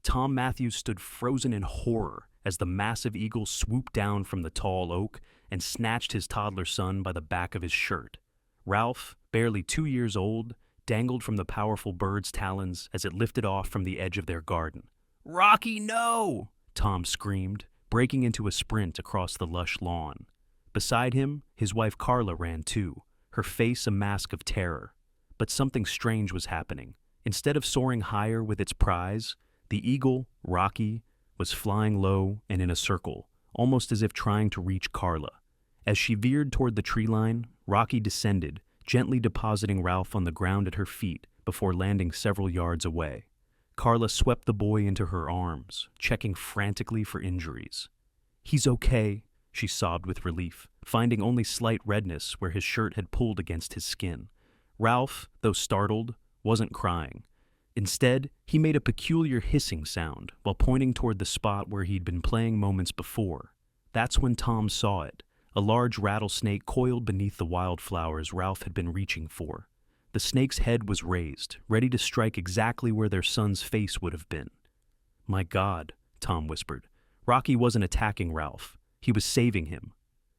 Tom Matthews stood frozen in horror as the massive eagle swooped down from the tall oak and snatched his toddler son by the back of his shirt. Ralph, barely 2 years old, dangled from the powerful bird's talons as it lifted off from the edge of their garden. "Rocky, no!" Tom screamed, breaking into a sprint across the lush lawn. Beside him, his wife Carla ran too, her face a mask of terror. But something strange was happening. Instead of soaring higher with its prize, the eagle, Rocky, was flying low and in a circle, almost as if trying to reach Carla. As she veered toward the tree line, Rocky descended, gently depositing Ralph on the ground at her feet before landing several yards away. Carla swept the boy into her arms, checking frantically for injuries. "He's okay," she sobbed with relief, finding only slight redness where his shirt had pulled against his skin. Ralph, though startled, wasn't crying. Instead, he made a peculiar hissing sound while pointing toward the spot where he'd been playing moments before. That's when Tom saw it, a large rattlesnake coiled beneath the wildflowers Ralph had been reaching for. The snake's head was raised, ready to strike exactly where their son's face would have been. "My God," Tom whispered. Rocky wasn't attacking Ralph. He was saving him.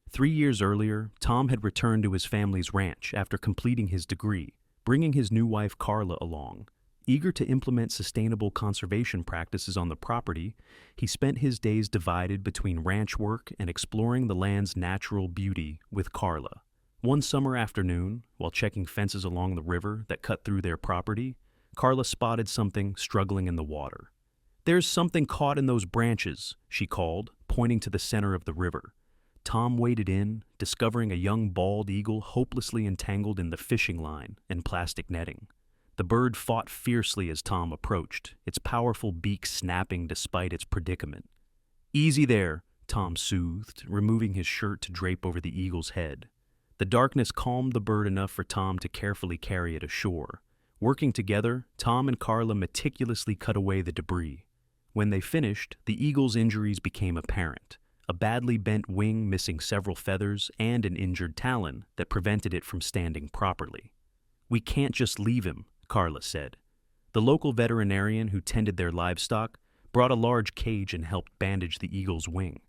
3 years earlier, Tom had returned to his family's ranch after completing his degree, bringing his new wife Carla along. Eager to implement sustainable conservation practices on the property, he spent his days divided between ranch work and exploring the land's natural beauty with Carla. One summer afternoon, while checking fences along the river that cut through their property, Carla spotted something struggling in the water. "There's something caught in those branches," she called, pointing to the center of the river. Tom waded in, discovering a young bald eagle hopelessly entangled in the fishing line and plastic netting. The bird fought fiercely as Tom approached, its powerful beak snapping despite its predicament. "Easy there," Tom soothed, removing his shirt to drape over the eagle's head. The darkness calmed the bird enough for Tom to carefully carry it ashore. Working together, Tom and Carla meticulously cut away the debris. When they finished, the eagle's injuries became apparent. A badly bent wing missing several feathers and an injured talon that prevented it from standing properly. "We can't just leave him," Carla said. The local veterinarian who tended their livestock brought a large cage and helped bandage the eagle's wing.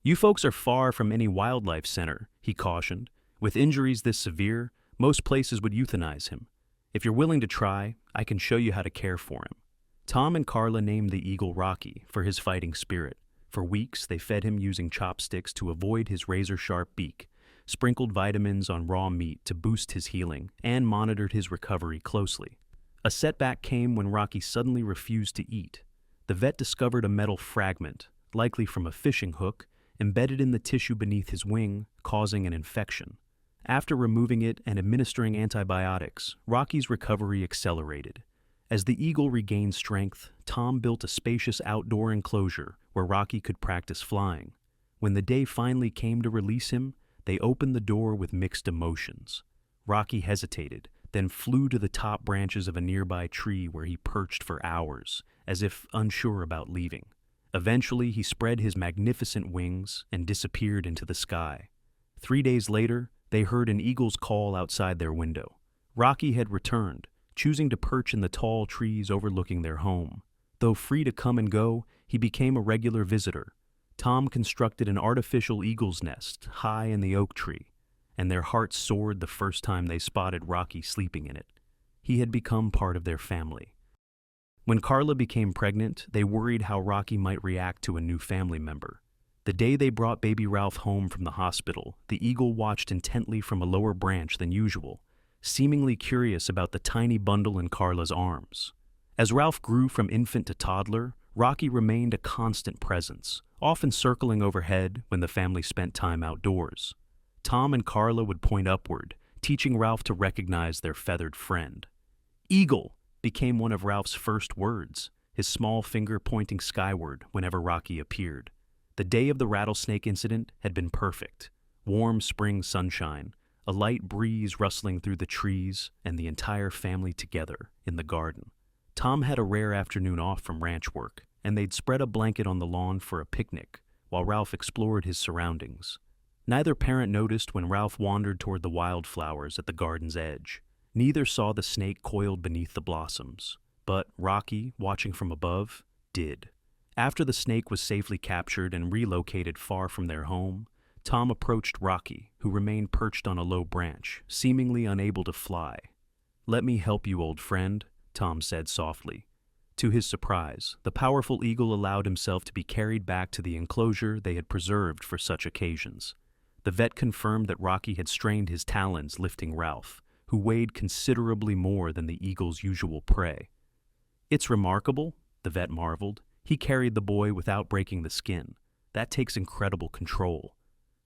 "You folks are far from any wildlife center," he cautioned. "With injuries this severe, most places would euthanize him. If you're willing to try, I can show you how to care for him." Tom and Carla named the eagle Rocky for his fighting spirit. For weeks, they fed him using chopsticks to avoid his razor-sharp beak, sprinkled vitamins on raw meat to boost his healing, and monitored his recovery closely. A setback came when Rocky suddenly refused to eat. The vet discovered a metal fragment, likely from a fishing hook, embedded in the tissue beneath his wing, causing an infection. After removing it and administering antibiotics, Rocky's recovery accelerated. As the eagle regained strength, Tom built a spacious outdoor enclosure where Rocky could practice flying. When the day finally came to release him, they opened the door with mixed emotions. Rocky hesitated, then flew to the top branches of a nearby tree where he perched for hours, as if unsure about leaving. Eventually, he spread his magnificent wings and disappeared into the sky. 3 days later, they heard an eagle's call outside their window. Rocky had returned, choosing to perch in the tall trees overlooking their home. Though free to come and go, he became a regular visitor. Tom constructed an artificial eagle's nest high in the oak tree, and their hearts soared the first time they spotted Rocky sleeping in it. He had become part of their family. When Carla became pregnant, they worried how Rocky might react to a new family member. The day they brought baby Ralph home from the hospital, the eagle watched intently from a lower branch than usual, seemingly curious about the tiny bundle in Carla's arms. As Ralph grew from infant to toddler, Rocky remained a constant presence, often circling overhead when the family spent time outdoors. Tom and Carla would point upward, teaching Ralph to recognize their feathered friend. "Eagle" became one of Ralph's first words, his small finger pointing skyward whenever Rocky appeared. The day of the rattlesnake incident had been perfect. Warm spring sunshine, a light breeze rustling through the trees, and the entire family together in the garden. Tom had a rare afternoon off from ranch work, and they'd spread a blanket on the lawn for a picnic, while Ralph explored his surroundings. Neither parent noticed when Ralph wandered toward the wildflowers at the garden's edge. Neither saw the snake coiled beneath the blossoms. But Rocky, watching from above, did. After the snake was safely captured and relocated far from their home, Tom approached Rocky, who remained perched on a low branch, seemingly unable to fly. "Let me help you, old friend," Tom said softly. To his surprise, the powerful eagle allowed himself to be carried back to the enclosure they had preserved for such occasions. The vet confirmed that Rocky had strained his talons lifting Ralph, who weighed considerably more than the eagle's usual prey. "It's remarkable," the vet marveled. "He carried the boy without breaking the skin. That takes incredible control."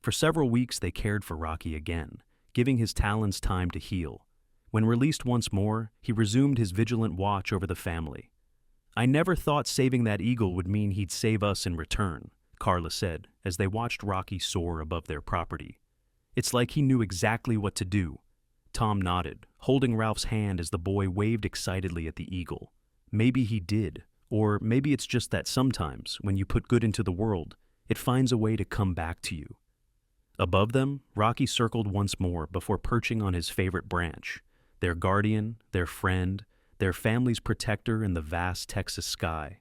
For several weeks they cared for Rocky again, giving his talons time to heal. When released once more, he resumed his vigilant watch over the family. "I never thought saving that eagle would mean he'd save us in return," Carla said as they watched Rocky soar above their property. "It's like he knew exactly what to do." Tom nodded, holding Ralph's hand as the boy waved excitedly at the eagle. Maybe he did, or maybe it's just that sometimes, when you put good into the world, it finds a way to come back to you. Above them, Rocky circled once more before perching on his favorite branch, their guardian, their friend, their family's protector in the vast Texas sky.